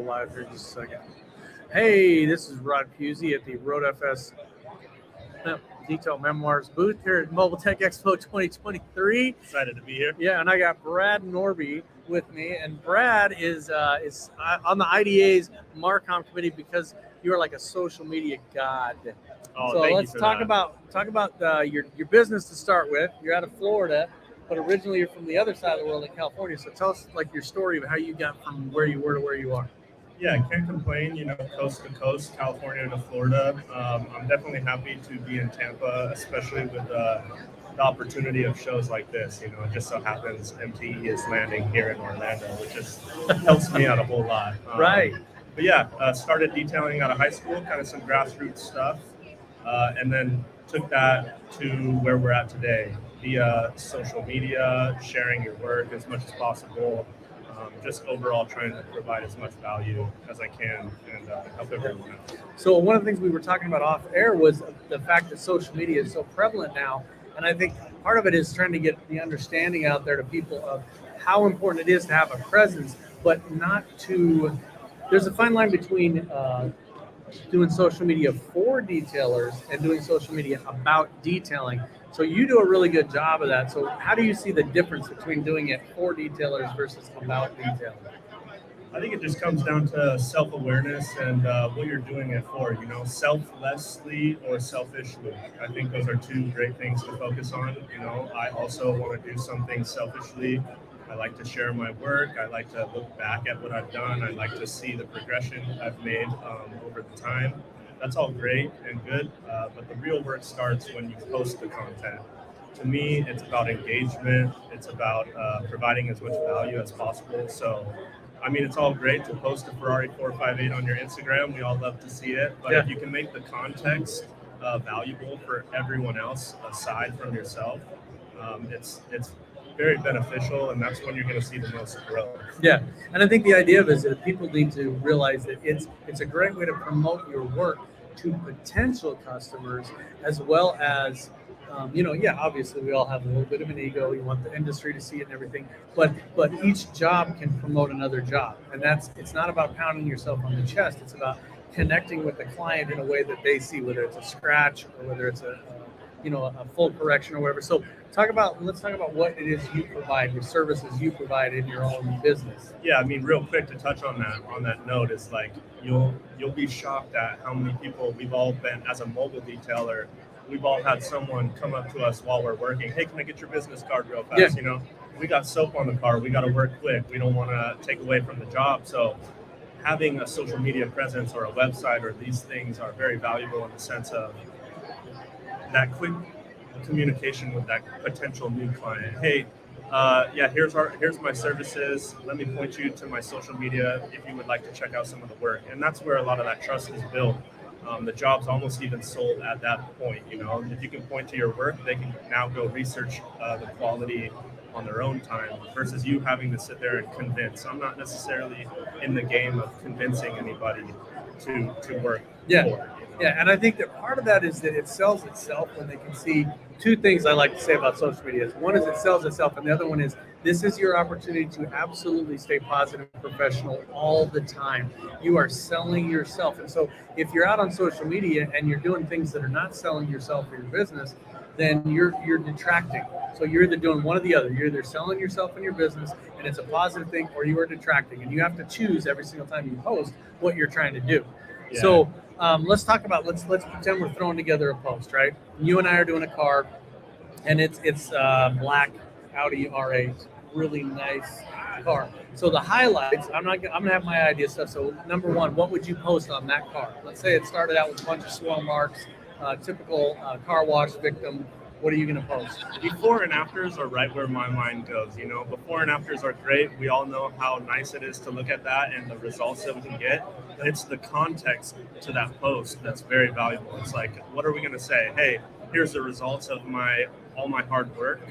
Live here just a second. Hey, this is Rod Puzey at the RoadFS Detail Memoirs booth here at Mobile Tech Expo 2023. Excited to be here. Yeah, and I got Brad Nordby with me, and Brad is on the IDA's Marcom committee because you're like a social media god. Oh, so thank let's you for talk that. about your business to start with. You're out of Florida, but originally you're from the other side of the world in California. So tell us like your story of how you got from where you were to where you are. Yeah, can't complain. Coast to coast, California to Florida. I'm definitely happy to be in Tampa, especially with the opportunity of shows like this. It just so happens MTE is landing here in Orlando, which just helps me out a whole lot. Right. But yeah, started detailing out of high school, kind of some grassroots stuff, and then took that to where we're at today via social media, sharing your work as much as possible. Just overall trying to provide as much value as I can and help everyone out. So one of the things we were talking about off air was the fact that social media is so prevalent now. And I think part of it is trying to get the understanding out there to people of how important it is to have a presence, but not to, there's a fine line between doing social media for detailers and doing social media about detailing. So you do a really good job of that. So how do you see the difference between doing it for detailers versus about detailing? I think it just comes down to self-awareness and what you're doing it for, selflessly or selfishly. I think those are two great things to focus on. I also want to do something selfishly. I like to share my work. I like to look back at what I've done. I like to see the progression I've made over the time. That's all great and good, but the real work starts when you post the content. To me, it's about engagement. It's about providing as much value as possible. So, it's all great to post a Ferrari 458 on your Instagram. We all love to see it. But if you can make the context valuable for everyone else aside from yourself, it's very beneficial, and that's when you're going to see the most growth. Yeah, and I think the idea of it is that people need to realize that it's a great way to promote your work to potential customers, as well as, obviously we all have a little bit of an ego. You want the industry to see it and everything, but each job can promote another job, and it's not about pounding yourself on the chest. It's about connecting with the client in a way that they see, whether it's a scratch or whether it's a full correction or whatever. So let's talk about what it is you provide, your services you provide in your own business. Yeah, real quick to touch on that note is like you'll be shocked at how many people we've all been as a mobile detailer. We've all had someone come up to us while we're working. Hey, can I get your business card real fast? Yeah. We got soap on the car. We got to work quick. We don't want to take away from the job. So having a social media presence or a website or these things are very valuable in the sense of that quick communication with that potential new client. Hey, here's my services. Let me point you to my social media if you would like to check out some of the work. And that's where a lot of that trust is built. The job's almost even sold at that point. If you can point to your work, they can now go research the quality on their own time versus you having to sit there and convince. I'm not necessarily in the game of convincing anybody to work for. Yeah, and I think that part of that is that it sells itself when they can see two things I like to say about social media. One is it sells itself, and the other one is this is your opportunity to absolutely stay positive and professional all the time. You are selling yourself. And so if you're out on social media and you're doing things that are not selling yourself or your business, then you're detracting. So you're either doing one or the other. You're either selling yourself and your business, and it's a positive thing, or you are detracting. And you have to choose every single time you post what you're trying to do. Yeah. So let's talk about let's pretend we're throwing together a post, right? You and I are doing a car, and it's black Audi R8, really nice car. So the highlights, I'm gonna have my idea stuff. So number one, what would you post on that car? Let's say it started out with a bunch of swell marks, typical car wash victim. What are you going to post? Before and afters are right where my mind goes. Before and afters are great. We all know how nice it is to look at that and the results that we can get. But it's the context to that post that's very valuable. It's like, what are we going to say? Hey, here's the results of all my hard work.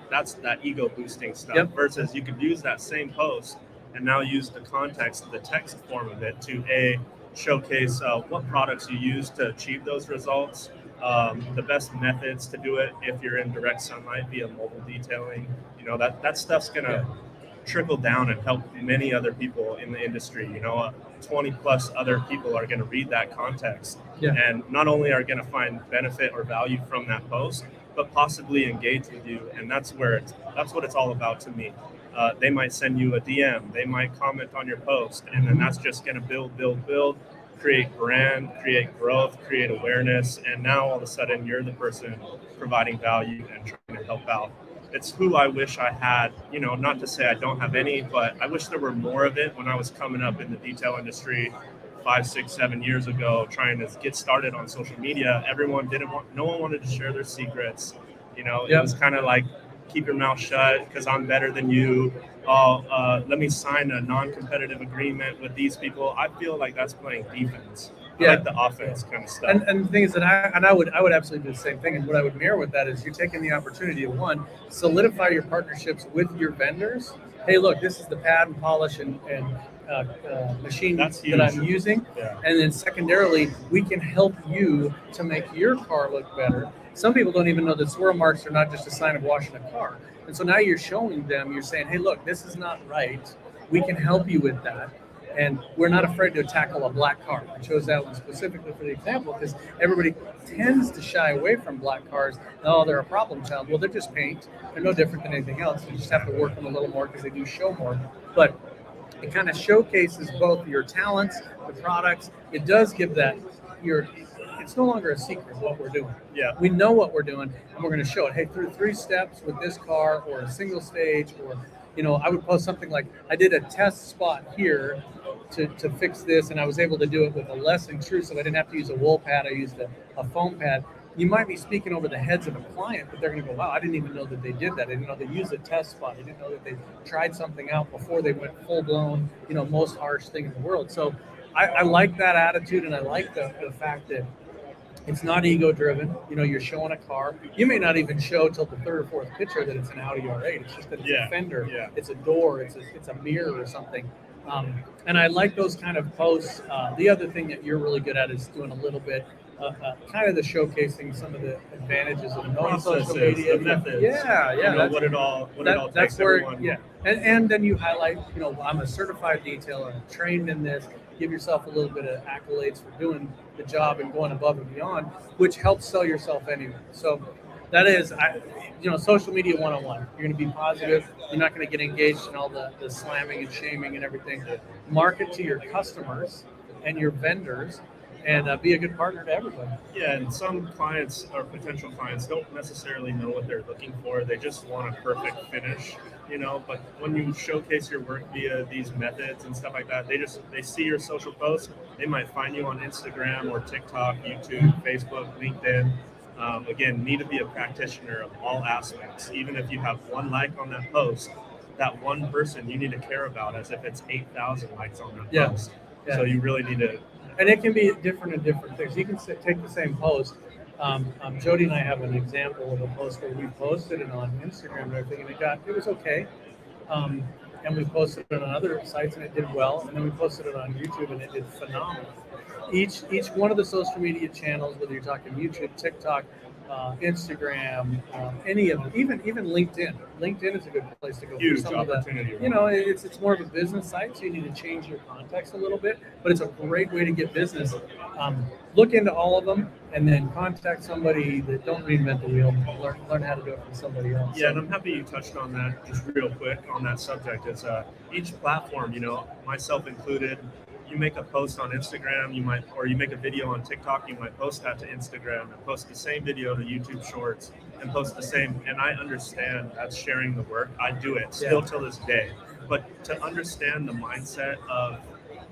That's that ego boosting stuff. Yep. Versus you could use that same post and now use the context, the text form of it to showcase what products you use to achieve those results. The best methods to do it if you're in direct sunlight via mobile detailing. That stuff's gonna trickle down and help many other people in the industry. 20 plus other people are going to read that context, and not only are going to find benefit or value from that post, but possibly engage with you. And that's what it's all about to me. They might send you a DM, they might comment on your post, and then that's just going to build, create brand, create growth, create awareness. And now all of a sudden you're the person providing value and trying to help out. It's who I wish I had, not to say I don't have any, but I wish there were more of it when I was coming up in the detail industry 5, 6, 7 years ago, trying to get started on social media. No one wanted to share their secrets. It was kind of like, keep your mouth shut because I'm better than you. Let me sign a non-competitive agreement with these people. I feel like that's playing defense. I like the offense kind of stuff. And the thing is that I would absolutely do the same thing. And what I would mirror with that is you're taking the opportunity to, one, solidify your partnerships with your vendors. Hey, look, this is the pad and polish and machine that I'm using. Yeah. And then secondarily, we can help you to make your car look better. Some people don't even know that swirl marks are not just a sign of washing a car. And so now you're showing them, you're saying, hey, look, this is not right. We can help you with that. And we're not afraid to tackle a black car. I chose that one specifically for the example because everybody tends to shy away from black cars. Oh, they're a problem child. Well, they're just paint. They're no different than anything else. You just have to work them a little more because they do show more. But it kind of showcases both your talents, the products. It does give that it's no longer a secret what we're doing. Yeah. We know what we're doing, and we're going to show it. Hey, through 3 steps with this car or a single stage, or, I would post something like, I did a test spot here to fix this, and I was able to do it with a less intrusive. I didn't have to use a wool pad. I used a foam pad. You might be speaking over the heads of a client, but they're going to go, wow, I didn't even know that they did that. I didn't know they used a test spot. I didn't know that they tried something out before they went full-blown, most harsh thing in the world. So I like that attitude, and I like the fact that it's not ego-driven. You're showing a car. You may not even show till the 3rd or 4th picture that it's an Audi R8. It's just that it's a fender, it's a door, it's a mirror or something. And I like those kind of posts. The other thing that you're really good at is doing a little bit, kind of the showcasing some of the advantages of knowing social media. The methods. What it all takes everyone. Yeah. And then you highlight, I'm a certified detailer, I'm trained in this. Give yourself a little bit of accolades for doing the job and going above and beyond, which helps sell yourself anyway. So that is, social media 101. You're going to be positive. You're not going to get engaged in all the slamming and shaming and everything. Market to your customers and your vendors, and be a good partner to everybody. Yeah, and some clients or potential clients don't necessarily know what they're looking for. They just want a perfect finish, but when you showcase your work via these methods and stuff like that, they see your social posts. They might find you on Instagram or TikTok, YouTube, Facebook, LinkedIn. Again, need to be a practitioner of all aspects. Even if you have 1 like on that post, that one person you need to care about as if it's 8,000 likes on that post. Yeah. So you really need to. And it can be different in different things. You can take the same post. Jody and I have an example of a post where we posted it on Instagram and everything, and it was okay. And we posted it on other sites and it did well. And then we posted it on YouTube and it did phenomenal. Each one of the social media channels, whether you're talking YouTube, TikTok, Instagram, any of them, even LinkedIn. LinkedIn is a good place to go. Huge for some opportunity. Of the, it's more of a business site, so you need to change your context a little bit. But it's a great way to get business. Look into all of them, and then contact somebody that don't reinvent the wheel. Learn how to do it from somebody else. Yeah, and I'm happy you touched on that just real quick on that subject. Is each platform, myself included. You make a post on Instagram, you make a video on TikTok, you might post that to Instagram and post the same video to YouTube Shorts and post the same. And I understand that's sharing the work. I do it still till this day. But to understand the mindset of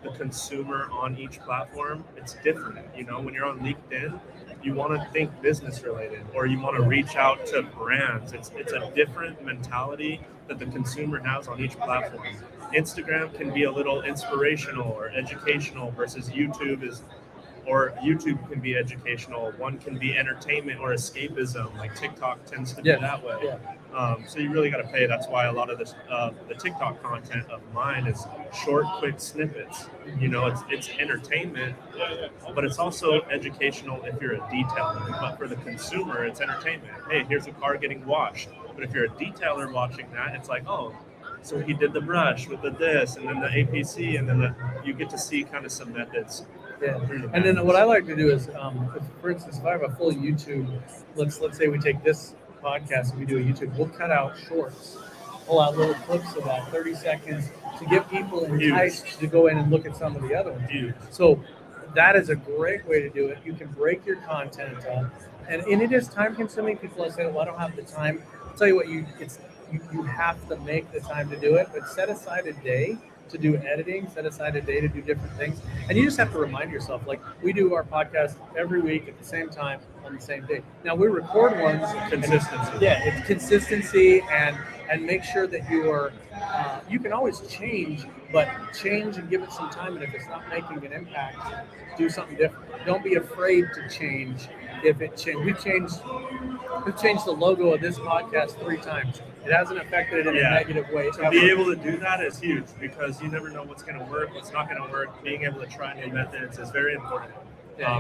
the consumer on each platform, it's different. When you're on LinkedIn, you want to think business related, or you want to reach out to brands. It's a different mentality that the consumer has on each platform. Instagram can be a little inspirational or educational versus YouTube can be educational. One can be entertainment or escapism, like TikTok tends to be that way. Yeah. So you really got to pay. That's why a lot of this, the TikTok content of mine is short, quick snippets. It's entertainment, but it's also educational if you're a detailer. But for the consumer, it's entertainment. Hey, here's a car getting washed. But if you're a detailer watching that, it's like, oh, so he did the brush with the this, and then the APC, and then you get to see kind of some methods. Yeah. And then what I like to do is, for instance, if I have a full YouTube, let's say we take this podcast and we do a YouTube, we'll cut out shorts, pull out little clips of about 30 seconds to get people enticed to go in and look at some of the other ones. Huge. So that is a great way to do it. You can break your content up, and it is time consuming. People say, well, I don't have the time. I'll tell you what, you have to make the time to do it, but set aside a day to do editing, set aside a day to do different things. And you just have to remind yourself, like we do our podcast every week at the same time on the same day. Now we record ones. Consistency. It's consistency and make sure that you are, you can always change, but change and give it some time. And if it's not making an impact, do something different. Don't be afraid to change. If it change, we've changed the logo of this podcast 3 times. It hasn't affected it in a negative way. To be able to do that is huge because you never know what's going to work, what's not going to work. Being able to try new methods is very important.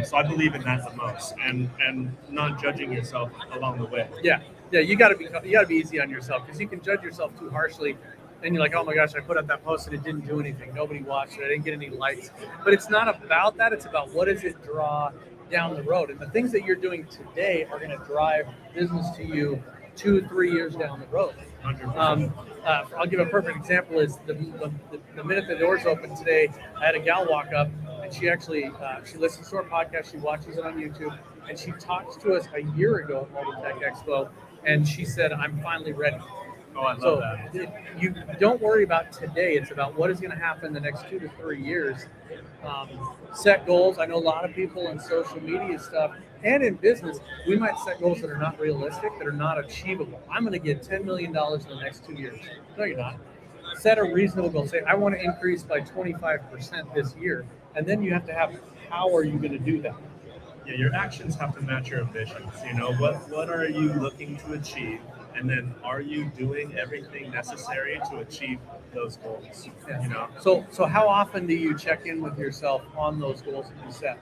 So I believe in that the most, and not judging yourself along the way. Yeah, you got to be easy on yourself, because you can judge yourself too harshly. And you're like, oh my gosh, I put up that post and it didn't do anything. Nobody watched it. I didn't get any likes. But it's not about that. It's about what does it draw down the road. And the things that you're doing today are going to drive business to you 2-3 years down the road. I'll give a perfect example is the minute the doors opened today, I had a gal walk up, and she actually she listens to our podcast, she watches it on YouTube, and she talked to us a year ago at Multi-Tech Expo, and she said, I'm finally ready. Oh, I love that. You don't worry about today. It's about what is going to happen the next 2 to 3 years. Set goals. I know a lot of people in social media stuff and in business, we might set goals that are not realistic, that are not achievable. I'm going to get $10 million in the next 2 years. No, you're not. Set a reasonable goal. Say, I want to increase by 25% this year. And then you have to have, how are you going to do that? Yeah, your actions have to match your ambitions. You know, what are you looking to achieve? And then are you doing everything necessary to achieve those goals? Yeah. You know? So how often do you check in with yourself on those goals that you set?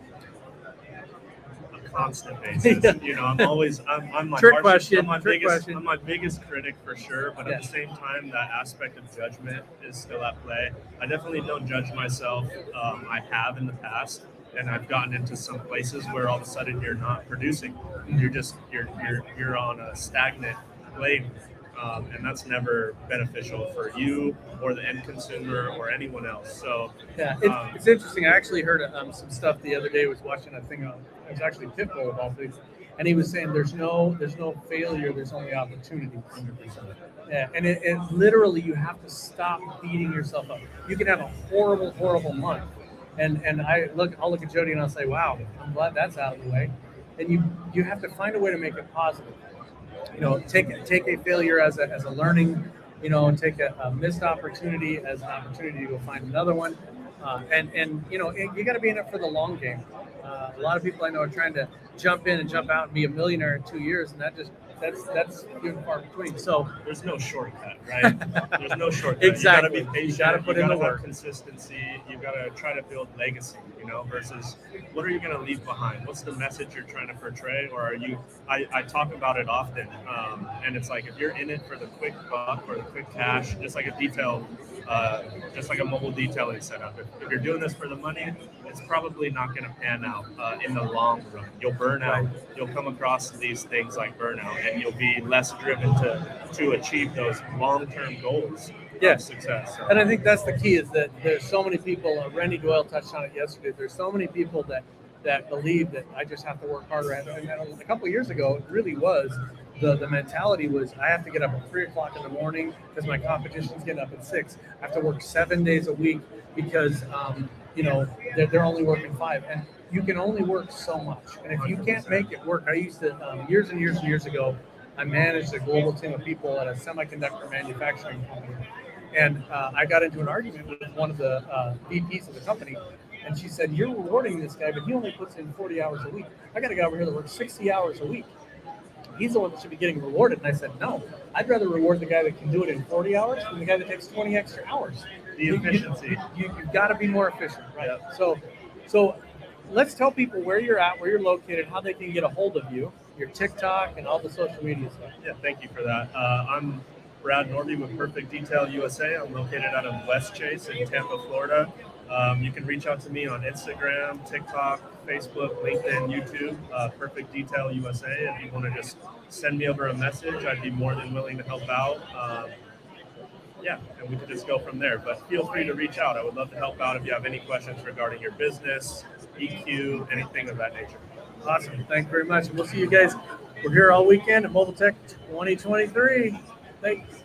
Constant basis. You know, I'm my Trick question. I'm my biggest critic for sure, but at the same time, that aspect of judgment is still at play. I definitely don't judge myself. I have in the past, and I've gotten into some places where all of a sudden you're not producing. You're on a stagnant lane, and that's never beneficial for you or the end consumer or anyone else. So it's interesting. I actually heard some stuff the other day. I was watching a thing it was actually Pitbull of all things, and he was saying there's no failure, there's only opportunity. 100%. Yeah, and it literally, you have to stop beating yourself up. You can have a horrible month, and I'll look at Jody and I'll say, wow, I'm glad that's out of the way. And you have to find a way to make it positive. You know, take a failure as a learning, you know, take a missed opportunity as an opportunity to go find another one. And you know, you got to be in it for the long game. A lot of people I know are trying to jump in and jump out and be a millionaire in 2 years, and that's few and far between. So there's no shortcut, right? There's no shortcut. Exactly. You got to be patient. You got to put in the work. Have consistency. You got to try to build legacy. You know, versus what are you going to leave behind? What's the message you're trying to portray? Or are you? I talk about it often, and it's like if you're in it for the quick buck or the quick cash, just like a mobile detailing setup. If you're doing this for the money, it's probably not going to pan out in the long run. You'll burn out. You'll come across these things like burnout, and you'll be less driven to achieve those long-term goals. Of success. So. And I think that's the key, is that there's so many people. Randy Doyle touched on it yesterday. There's so many people that believe that I just have to work harder at it. And a couple of years ago, it really was the mentality was I have to get up at 3:00 in the morning because my competition's getting up at 6. I have to work 7 days a week because you know they're only working 5, and you can only work so much. And if you can't make it work, I used to years and years ago, I managed a global team of people at a semiconductor manufacturing company. And I got into an argument with one of the VPs of the company, and she said, you're rewarding this guy, but he only puts in 40 hours a week. I got a guy over here that works 60 hours a week. He's the one that should be getting rewarded. And I said, no, I'd rather reward the guy that can do it in 40 hours than the guy that takes 20 extra hours. The efficiency. You've got to be more efficient, right? Yeah. So let's tell people where you're at, where you're located, how they can get a hold of you, your TikTok, and all the social media stuff. Yeah, thank you for that. Brad Nordby with Perfect Detail USA. I'm located out of West Chase in Tampa, Florida. You can reach out to me on Instagram, TikTok, Facebook, LinkedIn, YouTube, Perfect Detail USA. If you want to just send me over a message, I'd be more than willing to help out. And we can just go from there. But feel free to reach out. I would love to help out if you have any questions regarding your business, EQ, anything of that nature. Awesome. Thank you very much. We'll see you guys. We're here all weekend at Mobile Tech 2023. Thanks.